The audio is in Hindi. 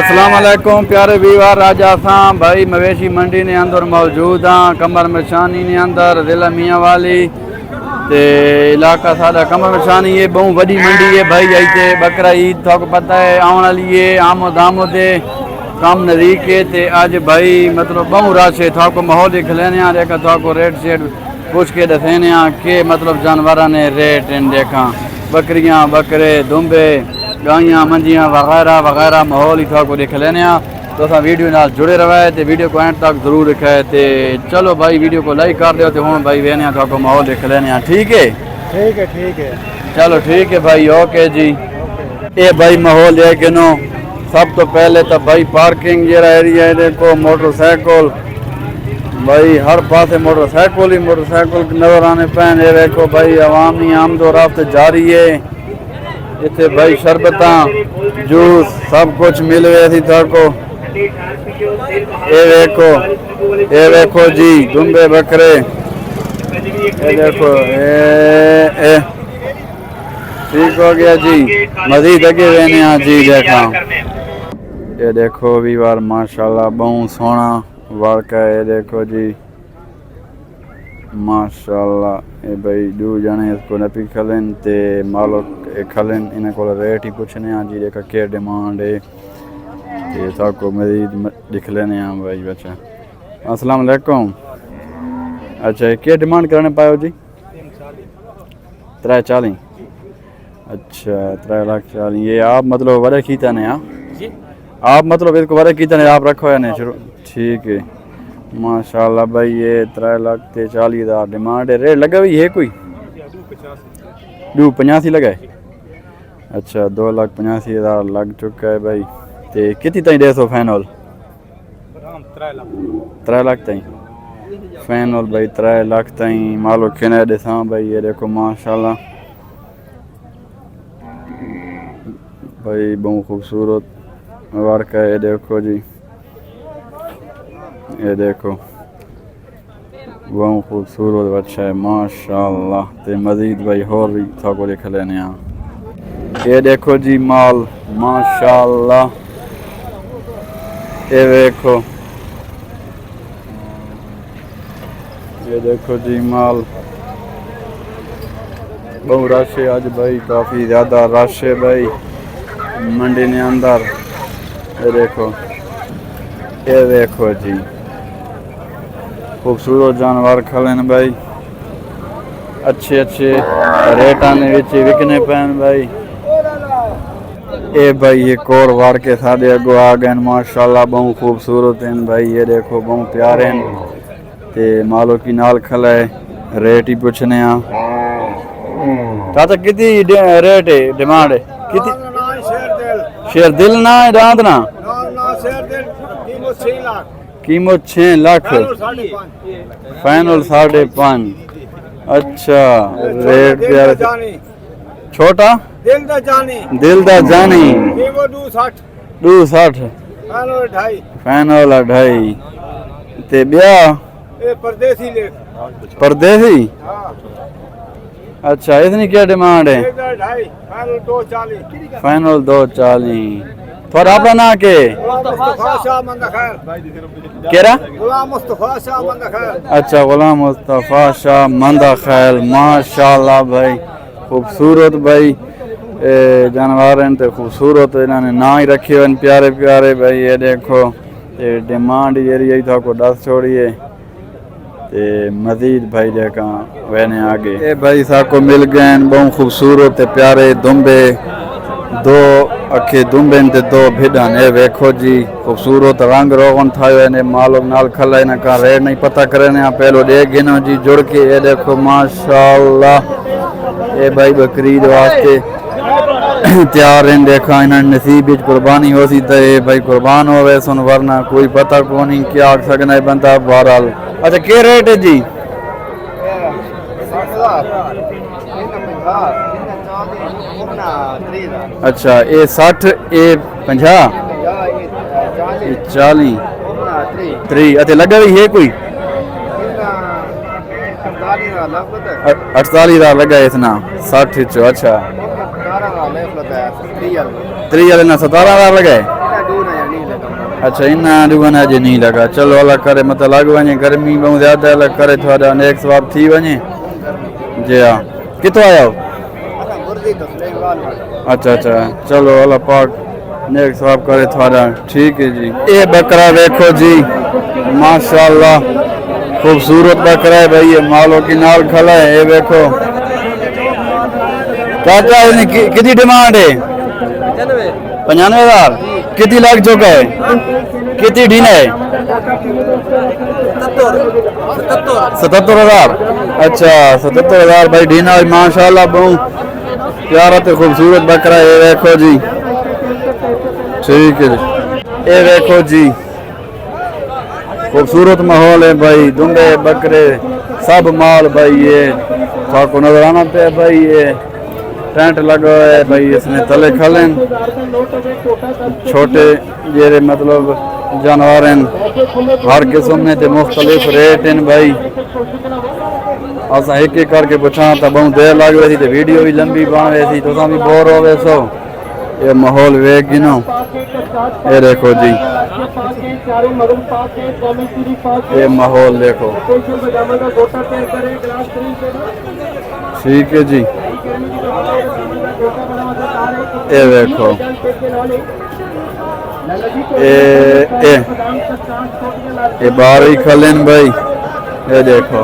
अस्सलाम वालेकुम प्यारे व्यूअर, आज आसा भाई मवेशी मंडी ने अंदर मौजूद हाँ। कमर मशानी ने अंदर जिला मियाँ वाली ते इलाका साडा कमर मशानी ये बहुत बड़ी मंडी है भाई। इतने बकरा ईद थोक पता है आने वाली है, आमो दामो दे कम नजदीक है ते अज भाई मतलब बहुत रश है। थोक माहौल देख लेने देखा थोक रेट शेट पूछ के दसेने के मतलब जानवर ने रेट देखा बकरियां बकरे दुम्बे गाइयाँ मंजियाँ वगैरह वगैरह माहौल ही थोड़ा देख लेने तो अस वीडियो नाल जुड़े रहे तो वीडियो को एंड तक जरूर दिखाए तो चलो भाई वीडियो को लाइक कर दो तो हूँ भाई वेने थोड़ा माहौल देख लेने ठीक है। चलो ठीक है भाई ओके जी। ये भाई माहौल है कि नो सब तो पहले तो भाई पार्किंग जरा एरिया है देखो मोटरसाइकिल भाई हर पास मोटरसाइकिल ही मोटरसाइकिल नजर आने पैन ये देखो भाई अवामी आमदो रफ्त जारी है। इतने भाई शरबत जूस सब कुछ मिल गया थी को ये देखो जी दुम्बे बकरे ये देखो ठीक हो गया जी मजीद अगे रहने जी देखा ये देखो भी बार माशाल्लाह बहुत सोना वारका ये देखो जी माशाल्लाह ये भाई दो जने इसको नपी खलन ते मालो खलन इन्हें को रेट ही पूछने जी देखा क्या डिमांड है ये सबको मजीद लिख लेने भाई बच्चा। अस्सलाम वालेकुम। अच्छा क्या डिमांड करने पायो जी? 340। अच्छा 3,40,000 ये आप मतलब वरे खींचा ने आप मतलब इसको वरे खींचा ने आप रखो या नहीं शुरू ठीक है माशाल्लाह भाई ये 3,40,000 डिमांड है। रेट लगा हुई है कोई 285 लगा है। अच्छा 2,85,000 लग चुका है भाई ते कितनी ताई 150 फाइनल 3 लाख ताई फाइनल भाई 3 लाख ताई मालो खेने देसा भाई ये देखो माशाल्लाह भाई बहुत खूबसूरत वर्क है ये देखो जी ये देखो बहुत खूबसूरत बच्चा है माशाल्लाह ते मजीद भाई और भी थोको देख लेने ये देखो जी माल माशाल्लाह ये देखो जी माल बहुत रश है आज भाई काफ़ी ज़्यादा रश है भाई मंडी ने अंदर ये देखो जी खूबसूरत जानवर खलन भाई अच्छे अच्छे रेटा ने विकने पैन भाई ये भाई ये कोर वार के साढ़े अगो आ गए माशाल्लाह बहुत खूबसूरत हैं भाई ये देखो बहुत प्यारे हैं ते मालो की नाल खला है रेट ही पूछने चाचा कितनी रेट है डिमांड है कितनी शेर दिल ना है दांत ना कीमत 6 लाख फाइनल 5.5। अच्छा रेट प्यारे छोटा दिल दा जानी 260 फाइनल 2.5 ते ब्याह परदेसी अच्छा इतनी क्या डिमांड है फाइनल 240 थोड़ा अपना ना के केरा अच्छा गुलाम मुस्तफा शाह मंदा खैल माशाल्लाह भाई खूबसूरत भाई जानवर हैं तो खूबसूरत इन्होंने ना ही रखे हुए प्यारे प्यारे भाई ये देखो ये डिमांड यही था को 10 छोड़ी है ते मजीद भाई देखा वहने आगे ये भाई साको मिल गए बहुत खूबसूरत प्यारे दुम्बे 2 अखे दुम्बे ते 2 भिडन ये देखो जी खूबसूरत रंग रोगन था मालो नाल खला इन का रेट नहीं पता करे पहलो दे गिनो जी जुड़ के ये देखो माशाल्लाह ये भाई बकरीद वास्ते तैयार हैं देखा इन्हें नसीब कुर्बानी हो सी तो ये भाई कुर्बान हो वैसे सुन वरना कोई पता को नहीं क्या आख सकना है बंदा बहरहाल। अच्छा क्या रेट है जी? अच्छा ये 60 ये 50 40 3 अच्छा लगा भी है कोई 48,000 लगा इतना 60 चो अच्छा 3 ना 17,000 लगा अच्छा इन दुकान अज नहीं लगा चलो अलग करे मतलब लग वने गर्मी बहुत ज्यादा अलग करे थोड़ा नेक स्वाब थी वने जी हाँ कितों आया हो अच्छा अच्छा चलो अल्लाह पाक नेक स्वाब करे थोड़ा ठीक है जी। ये बकरा देखो जी माशाल्लाह खूबसूरत बकरा है भाई ये मालो की नाल खड़ा है ये देखो चाचा कितनी डिमांड है 95,000 कितनी लाख चुका है कितनी ढीना है 77,000 अच्छा 77,000 भाई ढीना माशाल्लाह बहुत प्यारा तो खूबसूरत बकरा है ये देखो जी ठीक है ये देखो जी खूबसूरत माहौल है भाई दुंबे बकरे सब माल भाई ये आपको नजर आना पे भाई ये टेंट लगा है भाई इसमें तले खले छोटे ये मतलब जानवर हैं हर किस्म में तो मुख्तलिफ रेट हैं भाई असा एक एक करके पूछा तो बहुत देर लग रही थी वीडियो भी लंबी बन रही थी तो भी बोर हो गए सो ये माहौल वेख गिनो ये देखो जी ये माहौल देखो ठीक है जी ये देखो ये बाहर ही खलेन भाई ये देखो